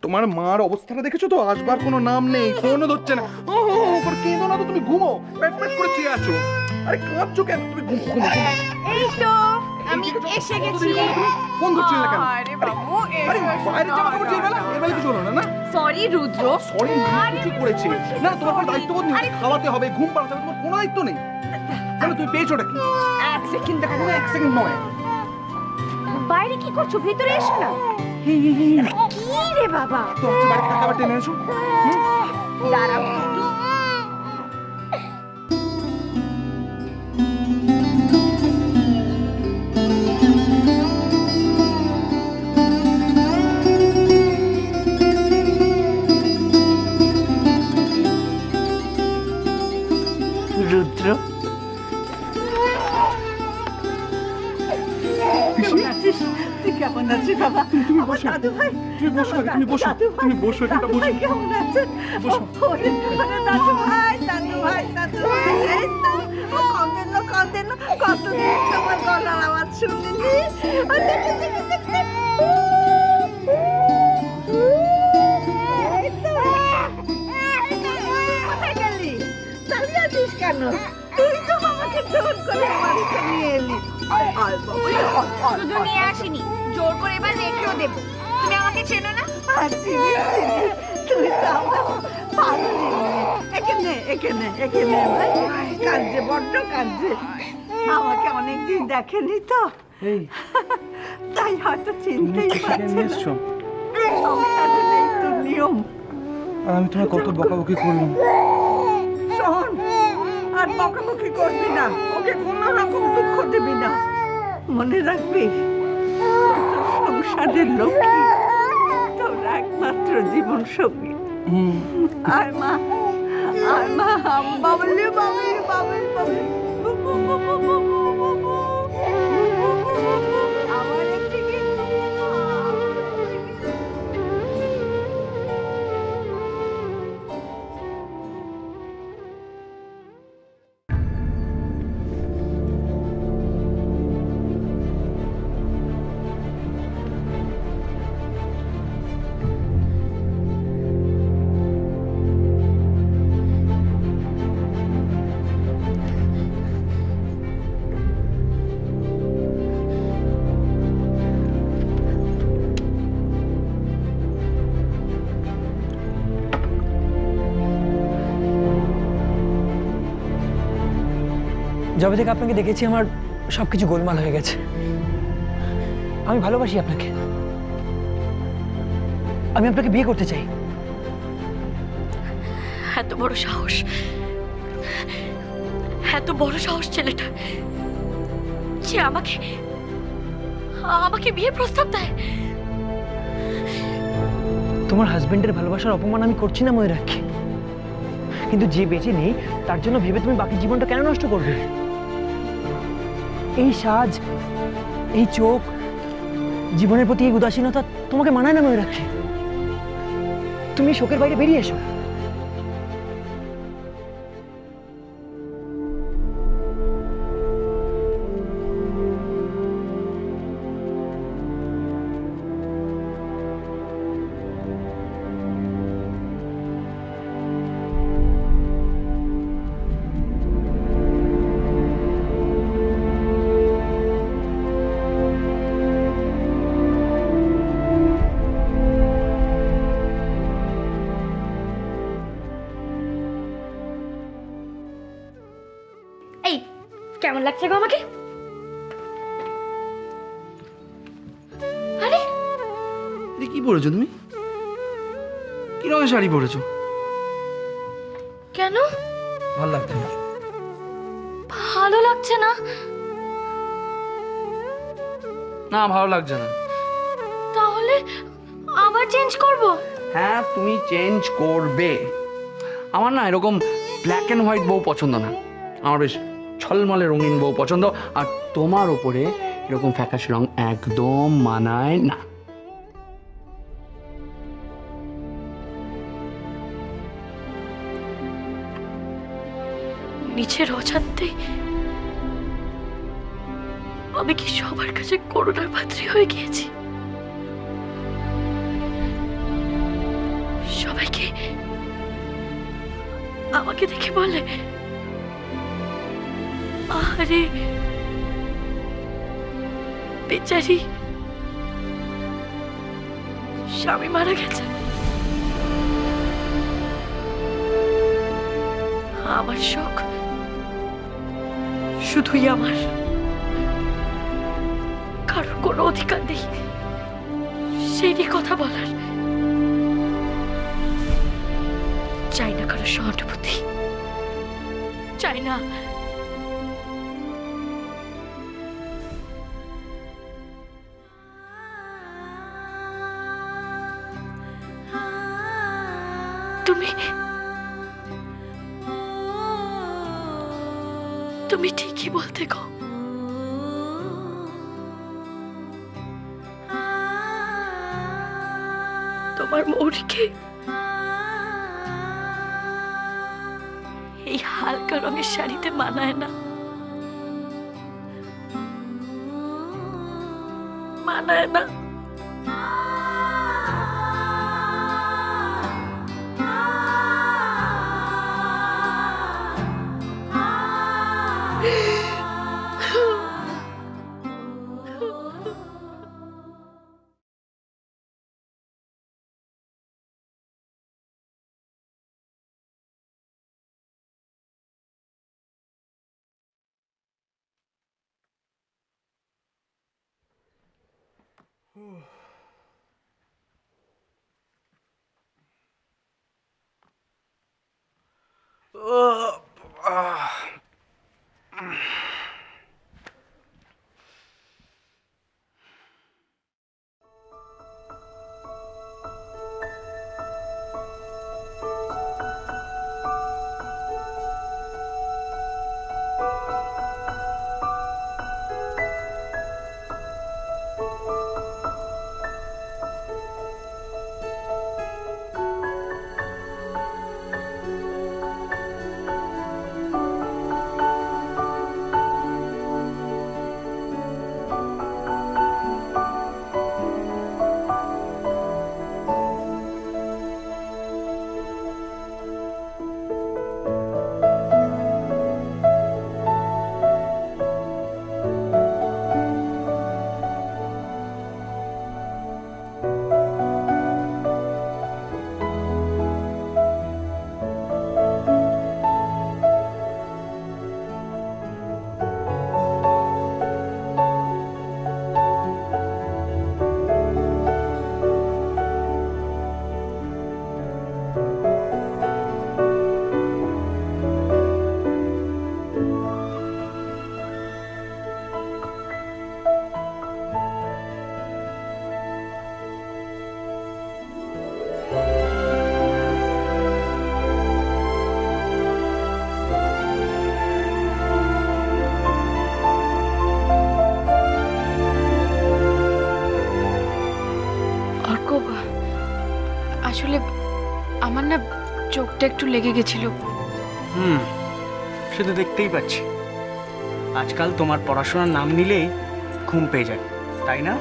তোমার মার অবস্থাটা দেখেছো তো? আসবার কোনো নাম নেই, ফোনও ধরছে না। করে কেঁদো না তো, তুমি ঘুমো, প্যাট প্যাট করে চেয়ে আছো। আরে কাঁদছো কেন তুমি? ঘুমো। এই তো আমি এসে গেছি। ফোন ধরছিল না কেন? আরে বাবু আরে বাইরে যাওয়া কাপড় এই বেলা কিছু হলো না? না সরি রুদ্র। সরি, কিছু করেছে না? তোমার কোনো দায়িত্ববোধ নেই? খাওয়াতে হবে, ঘুম পাড়াতে হবে, তোমার কোনো দায়িত্ব নেই কেন? তুমি পেয়েছোটা কি? এক সেকেন্ড দেখো। এক সেকেন্ড নয়। বাইরে কি করছো? ভেতরে এসো না। কি রে বাবা? তো বাইরে খাবার টেনে এসো। দাঁড়াও। রুদ্র, কেমন আছিস বাবা? তুমি বসো, দাদু ভাই, তুমি বসো, তুমি বসো, তুমি বসো, এখানটা বসো। কেমন আছেন? বসো। দাদু ভাই, দাদু ভাই, দাদু ভাই, এই তো, কাঁদেন না, কতদিন তোমার গলার আওয়াজ শুনিনি। এই তো, কোথায় গেলি? দাঁড়িয়ে আছিস কেন? তুই তো বাবাকে জোর করে বাড়িতে নিয়ে এলি। আয় বাবা, শুধু নিয়ে আসিনি, জোর করে এবার রেখেও দেবো। তুমি আমাকে চেনো না? চিনি, তুই তো আমার পাগলি মেয়ে। এখানে কাঁদছে, বড্ড কাঁদছে। আমাকে অনেকদিন দেখেনি তো, এই তাই হয়তো চিনতেই তুমি পারছে নিয়ে না। এসছো? সংসারে নেই তো নিয়ম। আর আমি তোমায় কত বকাবকি করলাম। শোন, আর বকাবকি করবি না, ওকে কোনো রকম দুঃখ দিবি না। মনে রাখবি, ও তোর সংসারের লক্ষ্মী, তোর একমাত্র জীবন সঙ্গী। আর মা, বাবলি আমার একটি যবে থেকে আপনাকে দেখেছি আমার সবকিছু গোলমাল হয়ে গেছে। আমি ভালোবাসি আপনাকে, আমি আপনাকে বিয়ে করতে চাই। এত বড় সাহস, এত বড় সাহস ছেলেটা, যে আমাকে বিয়ের প্রস্তাব দেয়। তোমার হাজবেন্ডের ভালোবাসার অপমান আমি করছি না ময়ূরাক্ষী, কিন্তু যে বেঁচে নেই তার জন্য ভেবে তুমি বাকি জীবনটা কেন নষ্ট করবে? এই সাজ, এই চোখ, জীবনের প্রতি এই উদাসীনতা তোমাকে মানায় না ময়ূরাক্ষী। তুমি শোকের বাইরে বেরিয়ে এসো। এই কেমন লাগছে গো আমাকে? আরে কি পরেছো তুমি? কি রঙের শাড়ি পরেছো? কেন? ভালো লাগছে না। ভালো লাগছে না? না, ভালো লাগছে না। তাহলে আবার চেঞ্জ করব? হ্যাঁ, তুমি চেঞ্জ করবে। আমার না এরকম ব্ল্যাক অ্যান্ড হোয়াইট বউ পছন্দ না, আমার বেশ ছলমলে রঙিন বউ পছন্দ। আর তোমার ওপরে এরকম ফ্যাকাশে রং একদম মানায় না। নিচের অজান্তেই আমি কি সবার কাছে করুণার পাত্রী হয়ে গিয়েছি? সবাইকে আমাকে দেখে বলে, আরে বেচারি স্বামী মারা গেছে। আমার শখ শুধুই আমার, কারোর কোনো অধিকার নেই সেই নিয়ে কথা বলার। চাই না কারো সহানুভূতি, চাই না তুমি তুমি ঠিকই বলতে গো। তোমার মৌরিকে এই হালকা রঙের শাড়িতে মানায় না, মানায় না। আসলে আমার না চোখটা একটু লেগে গেছিল। সে তো দেখতেই পাচ্ছি। আজকাল তোমার পড়াশোনার নাম নিলেই ঘুম পেয়ে যায়, তাই না?